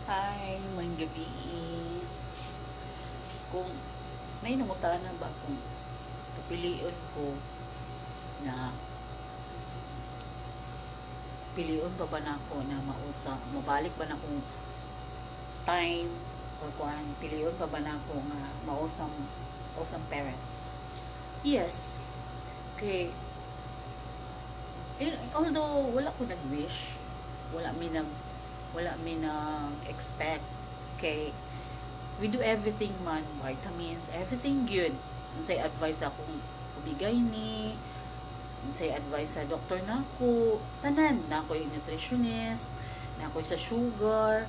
Hi, may gabi. Kung may nangutana ba kung pipiliin ko na piliin pa ba na ako na mabalik ba na akong time or kuan piliin pa ba na ako nga mausam parent. Yes. Okay. Although wala ko nag-wish, wala mi nag wala mi nag-expect kay we do everything man, vitamins, everything good. Unsay advice akong ubigay ni, unsay advice sa doktor nako, tanan na ako yung nutritionist, na ako sa sugar,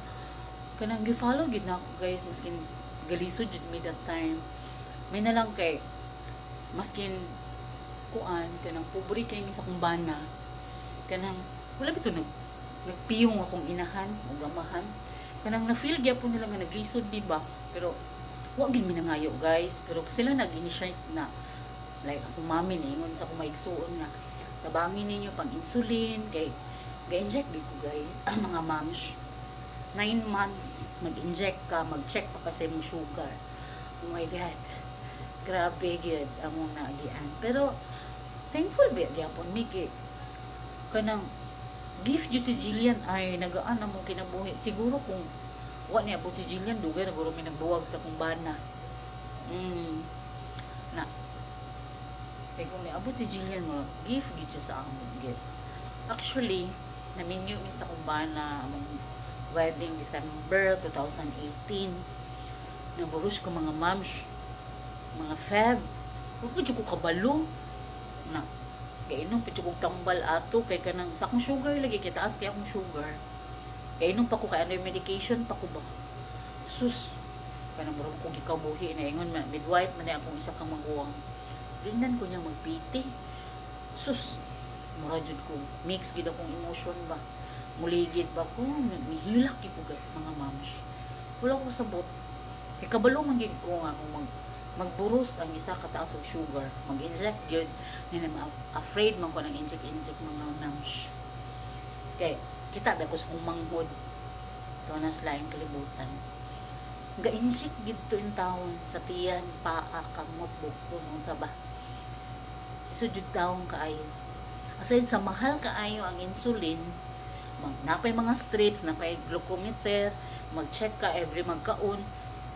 kanang gi-follow gid nako guys, maskin galisod jud mi that time. May na lang kay maskin kuan kanang pobre kay mi sa kumbana. Kanang wala bito nagpiyong akong inahan o gamahan, kanang na-feel gyapon nila nga naglisod di ba, pero wa gid mi nangayo guys, pero sila nag-initiate na, like akong mami ni ingon sa akong maigsuon nga tabangin ninyo pang insulin kay ga-inject gid ko guys ang mga moms 9 months mag-inject ka, mag-check pa kasi mo sugar. Oh my god, grabe gid among naagian, pero thankful ba gyapon mi kay kanang gift jud si Jillian ay nagaan na mo kinabuhi. Siguro kung wa niya po si Jillian dugay na guro mi nagbuwag sa kumbana. Na kay kung niabot si Jillian mo gift gid siya sa amon gift. Actually naminyo mi sa kumbana among wedding December 2018. Naburos ko mga moms, mga feb. Wa ko ko kabalo na kainom pa kog tambal ato kay kanang sa akong sugar lagi kay taas kay akong sugar. Kainom pa ko kay under medication pa ko ba. Sus, kanang murag ko gikabuhi na ingon man midwife man akong isa ka maguwang. Ringnan ko niya magpiti. Sus, mura jud ko mix gid akong emotion ba. Muligid ba ko, mihilak gid ko mga moms. Wala ko sabot. Kay kabalo man gid ko nga kung magburos ang isa ka taas og sugar, mag-inject gyud ni na afraid man ko nang inject mga nams. Kay kita dagos kong manghod to na laing kalibutan. Ga-inject gid to in taon sa tiyan, paa, kamot, bukton unsa ba. Isud taon kaayo. Aside sa mahal kaayo ang insulin, napay mga strips, napay glucometer, mag-check ka every magkaon.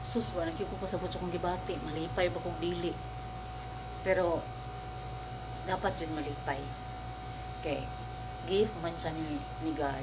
Sus, wala ko kasabot sa kong gibati, malipay ba kong dili, pero dapat yun malipay kay gift man siya ni God.